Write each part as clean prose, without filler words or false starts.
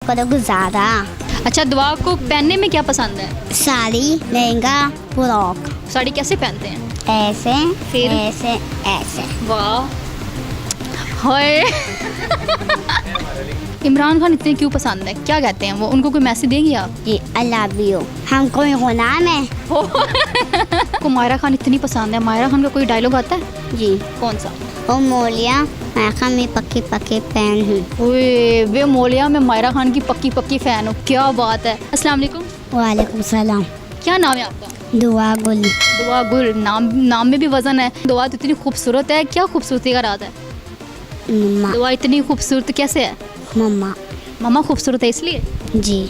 करो गुजारा। अच्छा, दुआ को पहनने में क्या पसंद है? साड़ी, लहंगा, फ्रॉक। साड़ी कैसे पहनते हैं? ऐसे, फिर? ऐसे, ऐसे। वाह, हाय। इमरान खान इतने क्यों पसंद है? क्या कहते हैं वो? उनको कोई मैसेज देंगी आप? जी, आई लव यू। हमको गुलाम है। को मायरा खान इतनी पसंद है। मायरा खान का कोई डायलॉग आता है? जी। कौन सा? ओ मोलिया, मैं में पक्की पक्की फैन हूँ। ओए वे मोलिया, मैं मायरा खान की पक्की पक्की फ़ैन हूँ। क्या बात है। अस्सलाम वालेकुम। वालेकुम सलाम। क्या नाम है आपका? दुआ गुल। दुआ गुल। नाम में भी वज़न है। दुआ तो इतनी खूबसूरत है। क्या खूबसूरती का राज है? मम्मा। दुआ इतनी खूबसूरत कैसे है? मम्मा। मम्मा खूबसूरत है इसलिए? जी।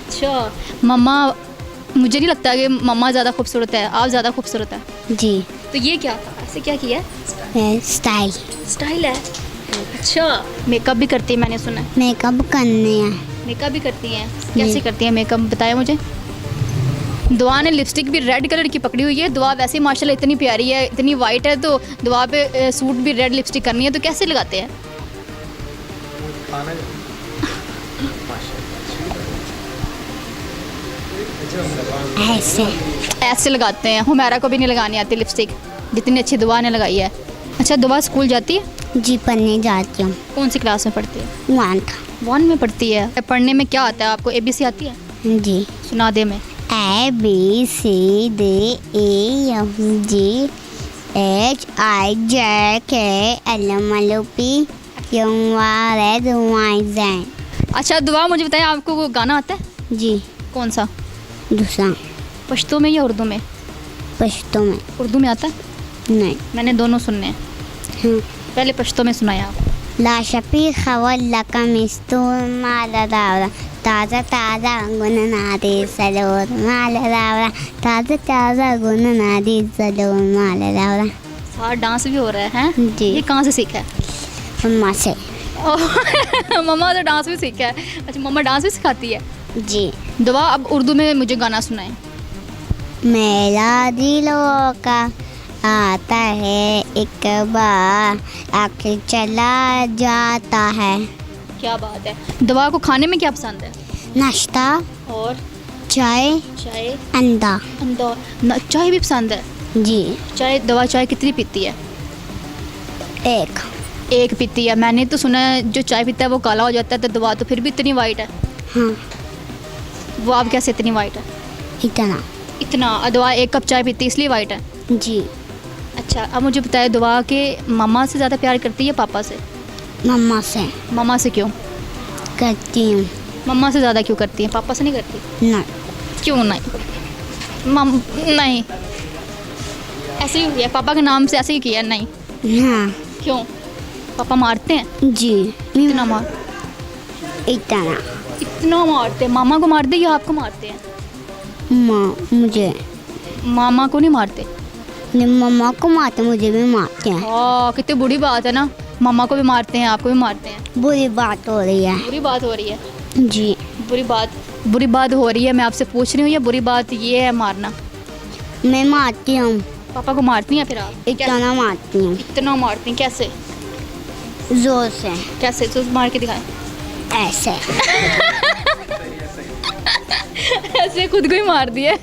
अच्छा, मम्मा, मुझे नहीं लगता कि मम्मा ज़्यादा खूबसूरत है, आप ज़्यादा खूबसूरत है। जी। तो ये क्या था? ऐसे क्या किया है? स्टाइल। स्टाइल है। अच्छा, मेकअप भी करती है मैंने सुना है। मेकअप करने हैं। मेकअप भी करती हैं? कैसे करती हैं मेकअप, बताया मुझे। दुआ ने लिपस्टिक भी रेड कलर की पकड़ी हुई है। दुआ वैसे ही माशाल्लाह इतनी प्यारी है, इतनी वाइट है, तो दुआ पे सूट भी रेड लिपस्टिक करनी है, तो कैसे लगाते हैं? ऐसे। ऐसे लगाते हैं। हुमैरा को भी नहीं लगानी आती लिपस्टिक, जितनी अच्छी दुआ ने लगाई है। अच्छा, दुआ स्कूल जाती है? जी, पढ़ने जाती हूँ। कौन सी क्लास में पढ़ती है? 1 में पढ़ती है। पढ़ने में क्या आता है आपको? ABC आती है? जी। सुना दे में। ABCDEFGHIJKLMNOP. अच्छा, दुआ मुझे बताएं, आपको वो गाना आता है? जी। कौन सा? दूसरा। पश्तो में या उर्दू में? पश्तो में। उर्दू में आता है? नहीं। मैंने दोनों सुनने हैं। हाँ। पहले पश्तो में सुनाया आप। ला शफी खवल लका मिस्तूर माला दावरा ताज़ा ताज़ा गुन नादी सलोर माला दावरा ताज़ा ताज़ा गुन नादी सलोर माला दावरा। साथ डांस भी हो रहा है, हैं? जी। ये कहाँ से सीखा है? मम्मा से। मम्मा तो डांस भी सीखा है। अच्छा, मम्मा डांस भी सिखाती है? जी। दुआ, अब उर्दू में मुझे गाना सुनाएं। मेरा दिलों का आता है एक बार आखिर चला जाता है। क्या बात है। दुआ को खाने में क्या पसंद है? नाश्ता, और चाय, चाय, अंडा। चाय भी पसंद है? जी। चाय, दुआ चाय कितनी पीती है? एक पीती है। मैंने तो सुना है जो चाय पीता है वो काला हो जाता है, तो दुआ तो फिर भी इतनी वाइट है। हाँ। वो आप कैसे इतनी वाइट है? इतना दुआ 1 कप चाय पीती है इसलिए वाइट है? जी। अच्छा, अब मुझे बताया, दुआ के मम्मा से ज़्यादा प्यार करती है पापा से? मम्मा से मम्मा से क्यों? करती हूँ। मम्मा से ज़्यादा क्यों करती है, पापा से नहीं करती? नहीं। क्यों नहीं? नहीं, ऐसे ही हुई है, पापा के नाम से ऐसे ही किया? नहीं। हाँ। क्यों? पापा मारते हैं? जी। इतना मारते हैं? मामा को मारते या आपको मारते हैं? मुझे। मामा को नहीं मारते? मम्मा को मारते, मुझे भी मारते हैं। कितनी बुरी बात है ना। मामा को भी मारते हैं, आपको भी मारते हैं। बुरी बात हो रही है। बुरी बात हो रही है? जी। बुरी बात हो रही है। मैं आपसे पूछ रही हूँ, ये बुरी बात ये है मारना? मैं मारती हूँ। पापा को मारती हैं फिर आप? इतना मारती हूँ। इतना मारती हैं? कैसे? जोर से। कैसे? तो मार के दिखाएं। ऐसे। ऐसे खुद को ही मार दिया।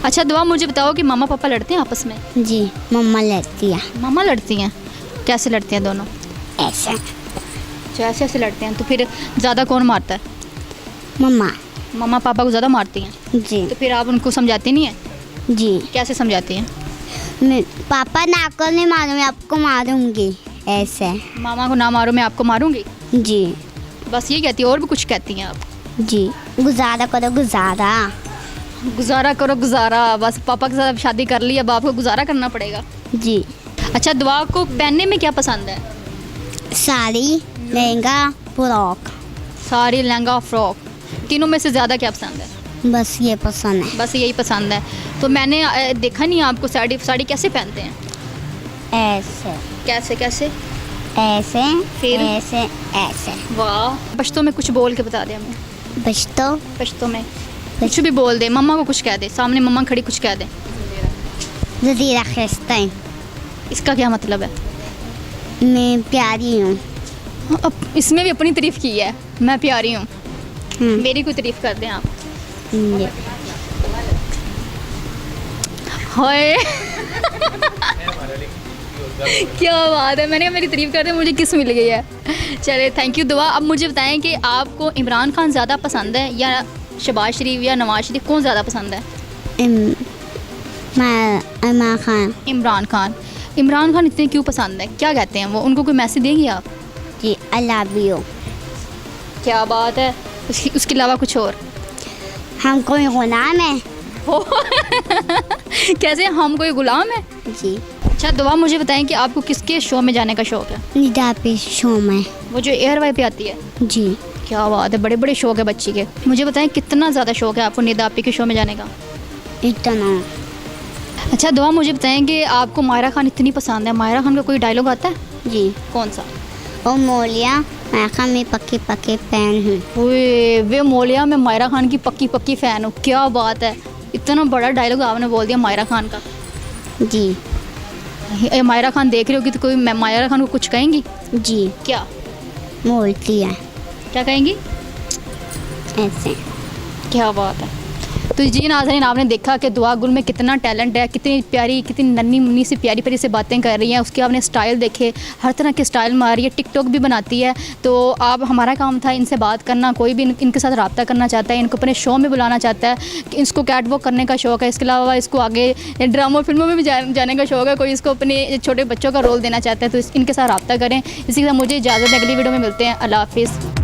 अच्छा, दुआ मुझे बताओ कि मामा पापा लड़ते हैं आपस में? जी। मम्मा लड़ती है। मामा लड़ती हैं? कैसे लड़ती हैं दोनों? ऐसे। अच्छा, ऐसे लड़ते हैं। तो फिर ज़्यादा कौन मारता है? मम्मा। मम्मा पापा को ज़्यादा मारती हैं? जी। तो फिर आप उनको समझाती नहीं है? जी। कैसे समझाती हैं? मैं पापा ना को नहीं मारूँ, मैं आपको मारूंगी। ऐसे। मामा को ना मारो, मैं आपको मारूंगी? जी। बस ये कहती है, और भी कुछ कहती हैं आप? जी। गुजारा करो गुजारा। गुजारा करो गुजारा। बस पापा के साथ शादी कर ली, अब आपको गुजारा करना पड़ेगा। जी। अच्छा, दुआ को पहनने में क्या पसंद है? साड़ी, लहंगा, फ्रॉक। साड़ी, लहंगा, फ्रॉक। तीनों में से ज़्यादा क्या पसंद है? बस ये पसंद है। बस यही पसंद है। तो मैंने देखा नहीं आपको साड़ी कैसे पहनते हैं? ऐसे। कैसे कैसे? ऐसे। फिर? ऐसे ऐसे। वाह। पश्तो में कुछ बोल के बता दे हमें। पश्तो में कुछ भी बोल दे। मम्मा को कुछ कह दे, सामने मम्मा खड़ी कुछ कह दे। ज़दीरा खस्ता है। इसका क्या मतलब है? मैं प्यारी हूँ। अब इसमें भी अपनी तारीफ की है, मैं प्यारी हूँ। मेरी कोई तारीफ कर दें आप। ये हाय क्या बात है, मैंने कहा मेरी तारीफ कर दें, मुझे किस मिल गई है। चले थैंक यू दुआ। अब मुझे बताएं कि आपको इमरान खान ज़्यादा पसंद है या शहबाज शरीफ या नवाज शरीफ, कौन ज़्यादा पसंद है? इमरान खान। इमरान खान। इमरान खान इतने क्यों पसंद है, क्या कहते हैं वो? उनको कोई मैसेज देंगे आप? जी आई लव यू। क्या बात है। उसके अलावा कुछ और? हम कोई गुलाम है। कैसे हम कोई गुलाम है? जी। अच्छा दुआ, मुझे बताएं कि आपको किसके शो में जाने का शौक़ है? निदा पे शो में। वो जो एयर वाई पे आती है? जी। क्या बात है, बड़े बड़े शौक़ है बच्ची के। मुझे बताएं कितना ज़्यादा शौक़ है आपको निदा आपी के शो में जाने का? इतना। अच्छा दुआ, मुझे बताएं कि आपको मायरा खान इतनी पसंद है, मायरा खान का कोई डायलॉग आता है? जी। कौन सा? ओ मोलिया मैं खान में पक्के पक्के फैन हूँ। वे मोलिया, मैं मायरा खान की पक्की पक्की फ़ैन हूँ। क्या बात है, इतना बड़ा डायलॉग आपने बोल दिया मायरा खान का। जी। ये मायरा खान देख रही होगी तो कोई मायरा खान को कुछ कहेंगी? जी। क्या बोलती है क्या कहेंगी? ऐसे। क्या बात है। तो जी नाज़रीन, आपने देखा कि दुआ गुल में कितना टैलेंट है, कितनी प्यारी, कितनी नन्ही मुन्नी सी प्यारी प्यारी से बातें कर रही हैं। उसके आपने स्टाइल देखे, हर तरह के स्टाइल मार रही है, टिकटॉक भी बनाती है। तो आप, हमारा काम था इनसे बात करना। कोई भी इनके साथ रब्ता करना चाहता है, इनको अपने शो में बुलाना चाहता है, कि इसको कैट वॉक करने का शौक़ है, इसके अलावा इसको आगे ड्रामा फिल्मों में भी जाने का शौक़ है, कोई इसको अपने छोटे बच्चों का रोल देना चाहता है, तो इनके साथ रब्ता करें। इसी के साथ मुझे इजाज़त है, अगली वीडियो में मिलते हैं। अल्लाह हाफिज़।